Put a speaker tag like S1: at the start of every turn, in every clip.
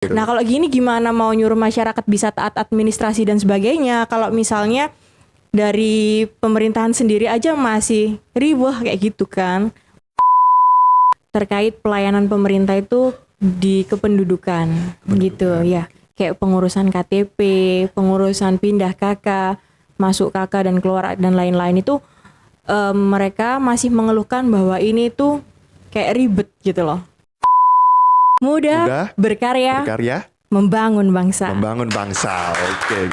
S1: Nah kalau gini gimana mau nyuruh masyarakat bisa taat administrasi dan sebagainya kalau misalnya dari pemerintahan sendiri aja masih riweh kayak gitu kan. Terkait pelayanan pemerintah itu di kependudukan gitu ya. Kayak pengurusan KTP, pengurusan pindah KK, masuk KK dan keluar dan lain-lain itu mereka masih mengeluhkan bahwa ini tuh kayak ribet gitu loh. Mudah, berkarya, membangun bangsa.
S2: Oke.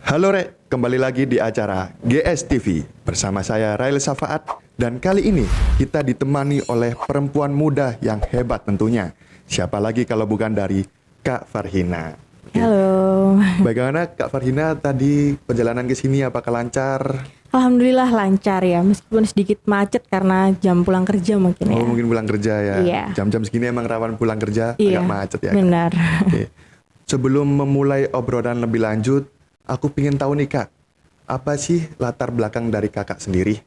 S2: Halo Rek, kembali lagi di acara GS TV bersama saya Rail Safaat, dan kali ini kita ditemani oleh perempuan muda yang hebat tentunya. Siapa lagi kalau bukan dari Kak Farhina.
S1: Halo.
S2: Bagaimana Kak Farhina tadi perjalanan ke sini, apakah lancar?
S1: Alhamdulillah lancar ya, meskipun sedikit macet karena jam pulang kerja mungkin ya.
S2: Oh, mungkin pulang kerja ya.
S1: Iya.
S2: Jam-jam segini emang rawan pulang kerja,
S1: Iya,
S2: agak macet ya.
S1: benar.
S2: Oke. Sebelum memulai obrolan lebih lanjut, aku ingin tahu nih Kak, apa sih latar belakang dari Kakak sendiri?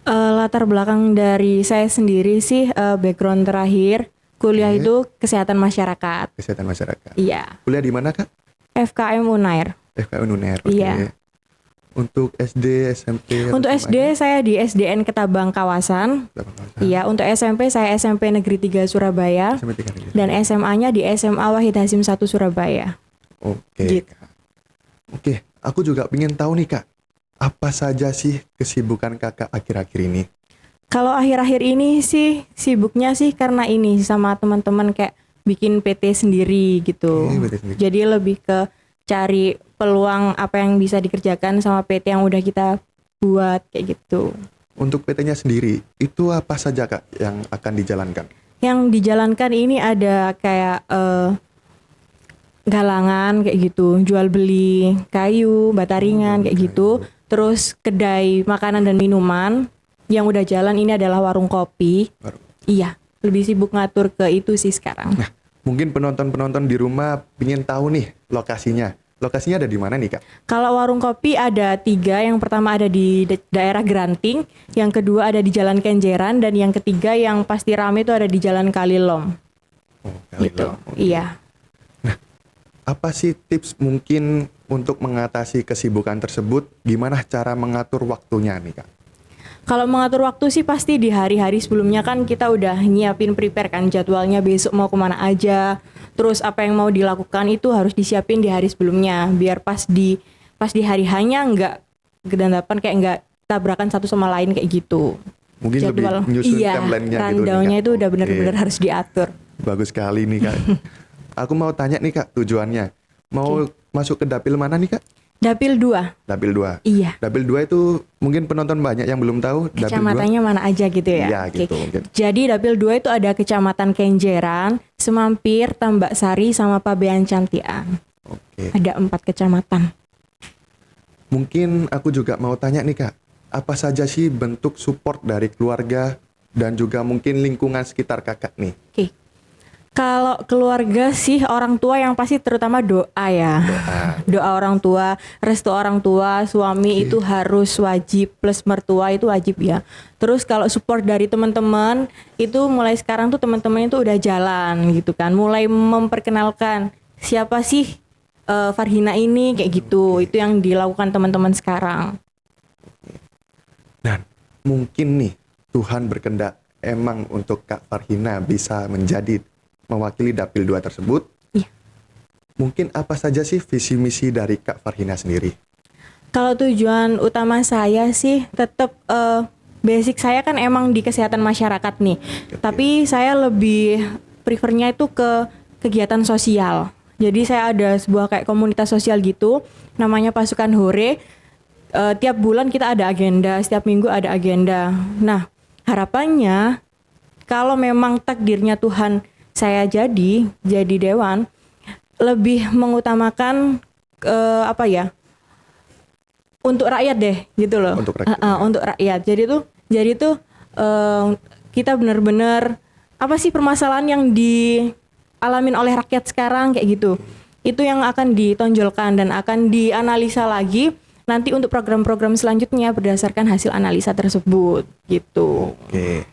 S1: Latar belakang dari saya sendiri sih background terakhir kuliah itu kesehatan masyarakat.
S2: Kesehatan masyarakat.
S1: Iya.
S2: Kuliah di mana Kak?
S1: FKM Unair.
S2: FKM Unair. Oke.
S1: Iya.
S2: Untuk SD, SMP?
S1: Untuk SD saya di SDN Ketabang Kawasan. Iya. Untuk SMP saya SMP Negeri 3 Surabaya.
S2: SMP 3
S1: Dan SMA-nya di SMA Wahid Hasim 1 Surabaya.
S2: Oke.
S1: Gitu.
S2: Kak. Oke, aku juga ingin tahu nih Kak, apa saja sih kesibukan Kakak akhir-akhir ini?
S1: Kalau akhir-akhir ini sih sibuknya sih karena ini sama teman-teman kayak bikin PT sendiri gitu.
S2: PT sendiri.
S1: Jadi lebih ke cari peluang apa yang bisa dikerjakan sama PT yang udah kita buat kayak gitu.
S2: Untuk PT-nya sendiri, itu apa saja Kak yang akan dijalankan?
S1: Yang dijalankan ini ada kayak galangan kayak gitu, jual beli kayu, bata ringan kayak gitu. Terus kedai makanan dan minuman. Yang udah jalan ini adalah warung kopi. Iya, lebih sibuk ngatur ke itu sih sekarang.
S2: Nah, mungkin penonton-penonton di rumah ingin tahu nih lokasinya. Lokasinya ada di mana nih Kak?
S1: Kalau warung kopi ada 3, yang pertama ada di daerah Granting, yang kedua ada di Jalan Kenjeran, dan yang ketiga yang pasti rame itu ada di Jalan Kalilom.
S2: Oh,
S1: Gitu. Iya.
S2: Apa sih tips mungkin untuk mengatasi kesibukan tersebut? Gimana cara mengatur waktunya nih Kak?
S1: Kalau mengatur waktu sih pasti di hari-hari sebelumnya kan kita udah nyiapin prepare kan jadwalnya besok mau kemana aja. Terus apa yang mau dilakukan itu harus disiapin di hari sebelumnya biar pas di hari hanya nggak gedandapan kayak nggak tabrakan satu sama lain kayak gitu.
S2: Mungkin
S1: Jadwal,
S2: lebih menyusun
S1: iya,
S2: timeline-nya gitu nih
S1: rundown-nya
S2: Kak.
S1: itu udah
S2: Oke.
S1: benar-benar harus diatur.
S2: Bagus sekali nih Kak. Aku mau tanya nih Kak tujuannya. Mau masuk ke dapil mana nih Kak?
S1: Dapil 2.
S2: Dapil 2.
S1: Iya.
S2: Dapil 2 itu mungkin penonton banyak yang belum tahu. Dapil 2.
S1: Kecamatannya mana aja gitu ya?
S2: Iya
S1: Oke.
S2: gitu mungkin.
S1: Jadi Dapil 2 itu ada Kecamatan Kenjeran, Semampir, Tambak Sari, sama Pabean Cantian.
S2: Oke.
S1: Ada 4 kecamatan.
S2: Mungkin aku juga mau tanya nih Kak. Apa saja sih bentuk support dari keluarga dan juga mungkin lingkungan sekitar Kakak nih?
S1: Oke. Kalau keluarga sih orang tua yang pasti terutama doa ya. Doa orang tua, restu orang tua, suami itu harus wajib, plus mertua itu wajib ya. Terus kalau support dari teman-teman itu mulai sekarang tuh teman-teman itu udah jalan gitu kan. Mulai memperkenalkan siapa sih Farhina ini kayak gitu. Itu yang dilakukan teman-teman sekarang.
S2: Dan mungkin nih Tuhan berkehendak emang untuk Kak Farhina bisa menjadi mewakili Dapil 2 tersebut.
S1: Iya.
S2: Mungkin apa saja sih visi misi dari Kak Farhina sendiri?
S1: Kalau tujuan utama saya sih tetap basic saya kan emang di kesehatan masyarakat nih. Tapi saya lebih prefernya itu ke kegiatan sosial. Jadi saya ada sebuah kayak komunitas sosial gitu, namanya Pasukan Hore. Tiap bulan kita ada agenda, setiap minggu ada agenda. Nah, harapannya kalau memang takdirnya Tuhan saya jadi dewan, lebih mengutamakan untuk rakyat deh gitu loh.
S2: Untuk rakyat.
S1: Untuk rakyat. Jadi tuh kita benar-benar apa sih permasalahan yang dialamin oleh rakyat sekarang kayak gitu. Itu yang akan ditonjolkan dan akan dianalisa lagi nanti untuk program-program selanjutnya berdasarkan hasil analisa tersebut gitu.
S2: Oke.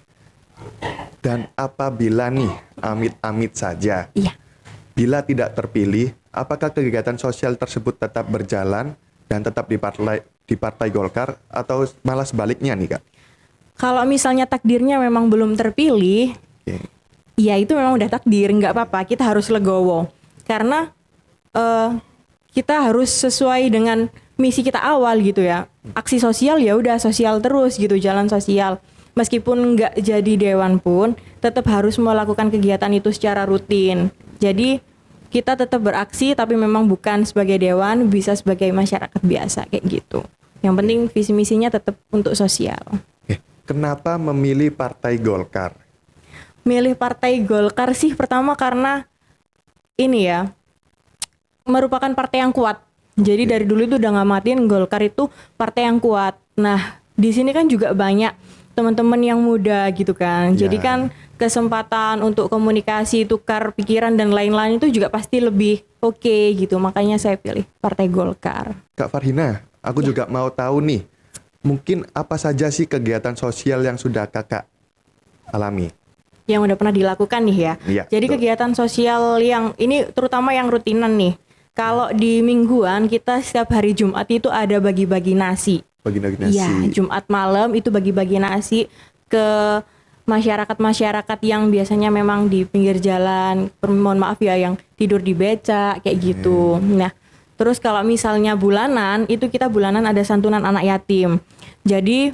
S2: Dan apabila nih amit-amit saja,
S1: Iya.
S2: bila tidak terpilih, apakah kegiatan sosial tersebut tetap berjalan dan tetap di Partai Golkar atau malah sebaliknya nih Kak?
S1: Kalau misalnya takdirnya memang belum terpilih,
S2: Oke.
S1: ya itu memang udah takdir, nggak apa-apa. Kita harus legowo karena kita harus sesuai dengan misi kita awal gitu ya. Aksi sosial ya udah sosial terus gitu, jalan sosial. Meskipun nggak jadi dewan pun, tetap harus melakukan kegiatan itu secara rutin. Jadi kita tetap beraksi, tapi memang bukan sebagai dewan, bisa sebagai masyarakat biasa kayak gitu. Yang penting visi misinya tetap untuk sosial.
S2: Kenapa memilih Partai Golkar?
S1: Milih Partai Golkar sih pertama karena ini ya, merupakan partai yang kuat. Jadi dari dulu itu udah ngamatin Golkar itu partai yang kuat. Nah, di sini kan juga banyak teman-teman yang muda gitu kan.
S2: Ya.
S1: Jadi kan kesempatan untuk komunikasi, tukar pikiran dan lain-lain itu juga pasti lebih oke gitu. Makanya saya pilih Partai Golkar.
S2: Kak Farhina, aku juga mau tahu nih, mungkin apa saja sih kegiatan sosial yang sudah Kakak alami?
S1: Yang udah pernah dilakukan nih ya.
S2: Iya,
S1: Jadi
S2: betul.
S1: kegiatan sosial yang ini terutama yang rutinan nih. Kalau di mingguan kita setiap hari Jumat itu ada bagi-bagi nasi.
S2: Bagi-bagi nasi.
S1: Iya, Jumat malam itu bagi-bagi nasi ke masyarakat-masyarakat yang biasanya memang di pinggir jalan, mohon maaf ya, yang tidur di becak kayak gitu. Nah, terus kalau misalnya bulanan, itu kita bulanan ada santunan anak yatim. Jadi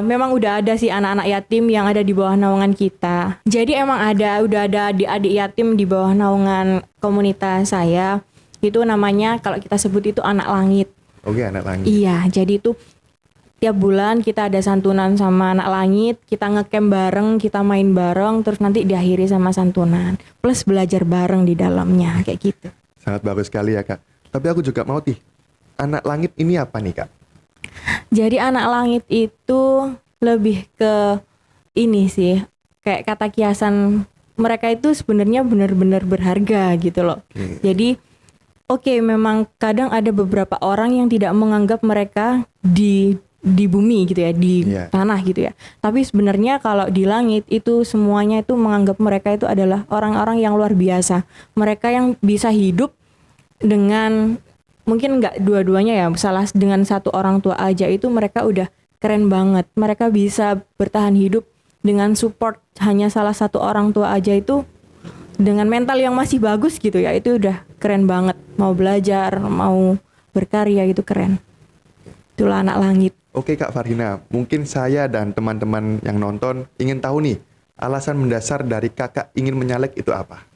S1: memang udah ada sih anak-anak yatim yang ada di bawah naungan kita. Jadi emang udah ada adik-adik yatim di bawah naungan komunitas saya. Itu namanya kalau kita sebut itu anak langit.
S2: Oke, anak langit.
S1: Iya, jadi itu tiap bulan kita ada santunan sama anak langit, kita ngecamp bareng, kita main bareng, terus nanti diakhiri sama santunan. Plus belajar bareng di dalamnya, kayak gitu.
S2: Sangat bagus sekali ya Kak. Tapi aku juga mau anak langit ini apa nih Kak?
S1: Jadi anak langit itu lebih ke ini sih, kayak kata kiasan mereka itu sebenarnya benar-benar berharga gitu loh. Jadi oke, memang kadang ada beberapa orang yang tidak menganggap mereka di bumi gitu ya, di tanah gitu ya. Tapi sebenarnya kalau di langit itu semuanya itu menganggap mereka itu adalah orang-orang yang luar biasa. Mereka yang bisa hidup dengan mungkin nggak dua-duanya ya, salah dengan satu orang tua aja itu mereka udah keren banget. Mereka bisa bertahan hidup dengan support hanya salah satu orang tua aja itu dengan mental yang masih bagus gitu ya, itu udah keren banget. Mau belajar, mau berkarya itu keren. Itulah anak langit.
S2: Oke Kak Farhina, mungkin saya dan teman-teman yang nonton ingin tahu nih, alasan mendasar dari Kakak ingin menyalek itu apa?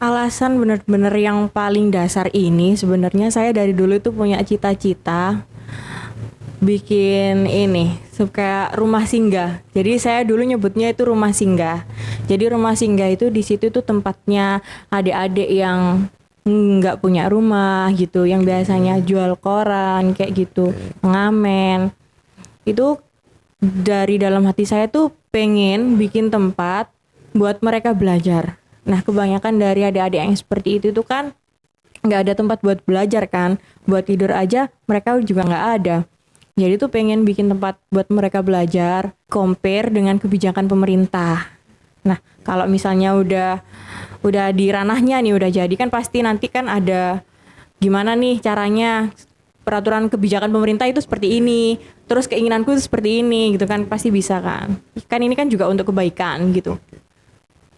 S1: Alasan benar-benar yang paling dasar ini sebenarnya saya dari dulu itu punya cita-cita bikin ini kayak rumah singgah. Jadi saya dulu nyebutnya itu rumah singgah. Jadi rumah singgah itu di situ tuh tempatnya adik-adik yang nggak punya rumah gitu, yang biasanya jual koran kayak gitu, ngamen. Itu dari dalam hati saya tuh pengen bikin tempat buat mereka belajar. Nah, kebanyakan dari adik-adik yang seperti itu tuh kan nggak ada tempat buat belajar kan, buat tidur aja mereka juga nggak ada. Jadi tuh pengen bikin tempat buat mereka belajar, compare dengan kebijakan pemerintah. Nah, kalau misalnya udah di ranahnya nih, udah jadi kan pasti nanti kan ada gimana nih caranya, peraturan kebijakan pemerintah itu seperti ini, terus keinginanku itu seperti ini gitu kan, pasti bisa kan. Kan ini kan juga untuk kebaikan gitu.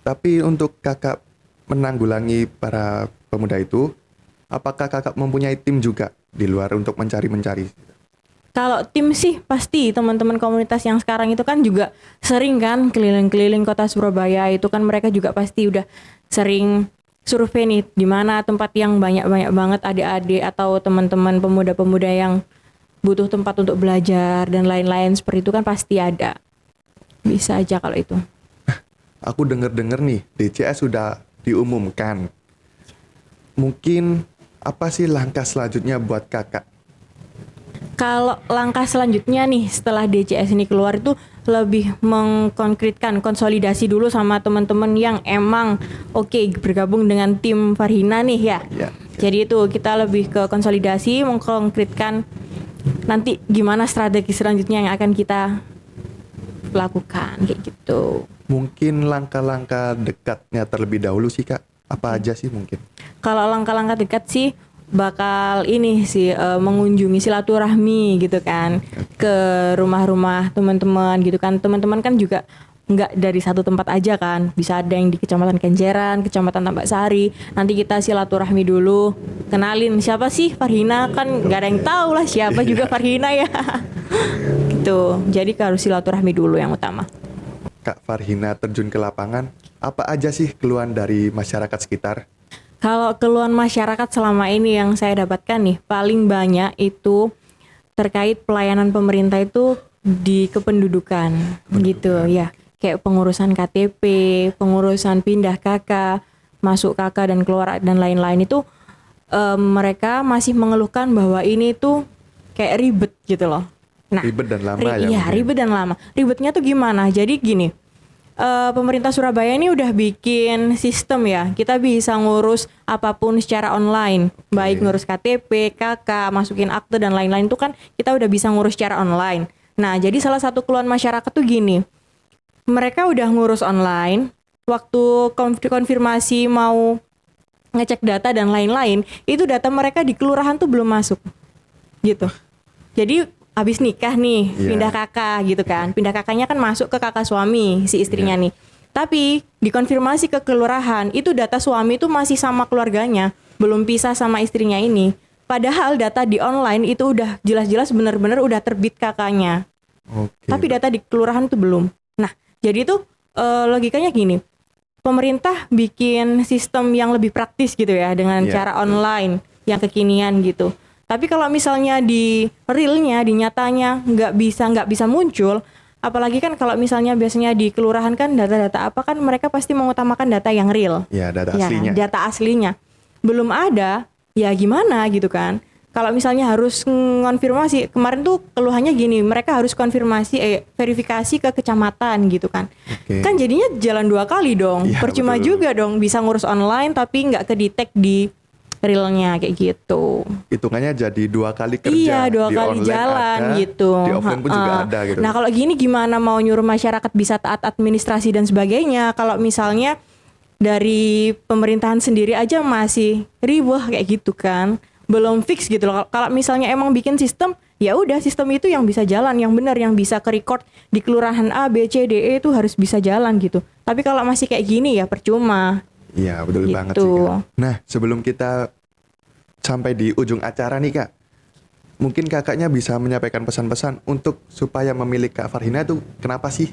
S2: Tapi untuk Kakak menanggulangi para pemuda itu, apakah Kakak mempunyai tim juga di luar untuk mencari-mencari?
S1: Kalau tim sih pasti teman-teman komunitas yang sekarang itu kan juga sering kan keliling-keliling kota Surabaya, itu kan mereka juga pasti udah sering survei nih di mana tempat yang banyak-banyak banget adik-adik atau teman-teman pemuda-pemuda yang butuh tempat untuk belajar dan lain-lain seperti itu kan pasti ada. Bisa aja kalau itu.
S2: Aku dengar-dengar nih, DCS sudah diumumkan. Mungkin apa sih langkah selanjutnya buat Kakak?
S1: Kalau langkah selanjutnya nih setelah DCS ini keluar itu lebih mengkonkretkan, konsolidasi dulu sama teman-teman yang emang oke bergabung dengan tim Farhina nih ya.
S2: Ya.
S1: Jadi itu kita lebih ke konsolidasi, mengkonkretkan nanti gimana strategi selanjutnya yang akan kita lakukan kayak gitu.
S2: Mungkin langkah-langkah dekatnya terlebih dahulu sih Kak. Apa aja sih mungkin?
S1: Kalau langkah-langkah dekat sih bakal ini sih mengunjungi silaturahmi gitu kan ke rumah-rumah teman-teman gitu kan. Teman-teman kan juga nggak dari satu tempat aja kan, bisa ada yang di Kecamatan Kenjeran, Kecamatan Tambak Sari. Nanti kita silaturahmi dulu, kenalin siapa sih Farhina, kan nggak ada yang tahu lah siapa juga Farhina ya. Gitu, jadi harus silaturahmi dulu yang utama.
S2: Kak Farhina terjun ke lapangan, apa aja sih keluhan dari masyarakat sekitar?
S1: Kalau keluhan masyarakat selama ini yang saya dapatkan nih, paling banyak itu terkait pelayanan pemerintah itu di kependudukan gitu ya. Kayak pengurusan KTP, pengurusan pindah KK, masuk KK dan keluar dan lain-lain itu mereka masih mengeluhkan bahwa ini tuh kayak ribet gitu loh. Nah,
S2: Ribet dan lama ya?
S1: Iya,
S2: mungkin?
S1: ribet dan lama. Ribetnya tuh gimana? Jadi gini, pemerintah Surabaya ini udah bikin sistem ya. Kita bisa ngurus apapun secara online. Baik ngurus KTP, KK, masukin akte dan lain-lain itu kan kita udah bisa ngurus secara online. Nah, jadi salah satu keluhan masyarakat tuh gini. Mereka udah ngurus online, waktu konfirmasi mau ngecek data dan lain-lain, itu data mereka di kelurahan tuh belum masuk. Gitu. Jadi habis nikah nih,
S2: Iya.
S1: pindah kakak gitu kan. Pindah kakaknya kan masuk ke kakak suami si istrinya nih. Tapi dikonfirmasi ke kelurahan, itu data suami itu masih sama keluarganya, belum pisah sama istrinya ini. Padahal data di online itu udah jelas-jelas benar-benar udah terbit kakaknya.
S2: Oke.
S1: Tapi data di kelurahan tuh belum. Nah, jadi tuh logikanya gini. Pemerintah bikin sistem yang lebih praktis gitu ya dengan
S2: Iya,
S1: cara online yang kekinian gitu. Tapi kalau misalnya di realnya, di nyatanya nggak bisa muncul, apalagi kan kalau misalnya biasanya di kelurahan kan data-data apa kan mereka pasti mengutamakan data yang real.
S2: Ya, data
S1: Ya,
S2: aslinya.
S1: data aslinya. Belum ada, ya gimana gitu kan. Kalau misalnya harus ngonfirmasi, kemarin tuh keluhannya gini, mereka harus konfirmasi, verifikasi ke kecamatan gitu kan.
S2: Oke.
S1: Kan jadinya jalan dua kali dong.
S2: Iya,
S1: Percuma
S2: betul.
S1: juga dong bisa ngurus online tapi nggak kedetek di realnya kayak gitu.
S2: Hitungannya jadi 2 kali kerja.
S1: Iya, dua
S2: Di
S1: kali
S2: online
S1: jalan
S2: ada,
S1: gitu.
S2: Di offline pun juga
S1: Heeh.
S2: ada gitu.
S1: Nah, kalau gini gimana mau nyuruh masyarakat bisa taat administrasi dan sebagainya kalau misalnya dari pemerintahan sendiri aja masih riweh kayak gitu kan. Belum fix gitu loh. Kalau misalnya emang bikin sistem, ya udah sistem itu yang bisa jalan, yang benar, yang bisa ke record di kelurahan A, B, C, D, E itu harus bisa jalan gitu. Tapi kalau masih kayak gini ya percuma.
S2: Iya, betul
S1: Gitu.
S2: banget sih Kak. Nah, sebelum kita sampai di ujung acara nih Kak, mungkin kakaknya bisa menyampaikan pesan-pesan untuk supaya memilih Kak Farhina itu kenapa sih?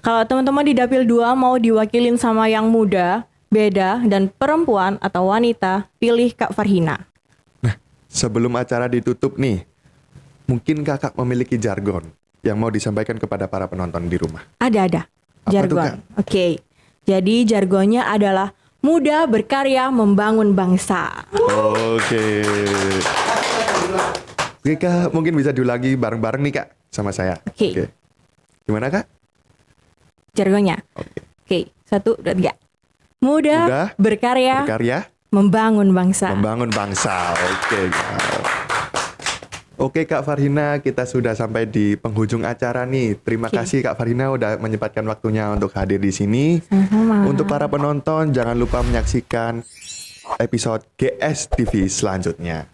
S1: Kalau teman-teman di Dapil 2 mau diwakilin sama yang muda, beda, dan perempuan atau wanita, pilih Kak Farhina.
S2: Sebelum acara ditutup nih, mungkin kakak memiliki jargon yang mau disampaikan kepada para penonton di rumah.
S1: Ada
S2: Apa tuh,
S1: jargon.
S2: Kak?
S1: Oke. Jadi jargonnya adalah muda berkarya membangun bangsa.
S2: Oke. Oke Kak, mungkin bisa diulangi bareng-bareng nih Kak sama saya.
S1: Oke.
S2: Gimana Kak?
S1: Jargonnya.
S2: Oke.
S1: Oke, 1, 2, 3. Muda,
S2: Muda,
S1: berkarya,
S2: Berkarya,
S1: membangun bangsa.
S2: membangun bangsa. Oke Kak. Oke Kak Farhina, kita sudah sampai di penghujung acara nih. Terima
S1: Oke.
S2: kasih Kak Farhina udah menyempatkan waktunya untuk hadir di sini.
S1: Sama-sama.
S2: Untuk para penonton, jangan lupa menyaksikan episode GS TV selanjutnya.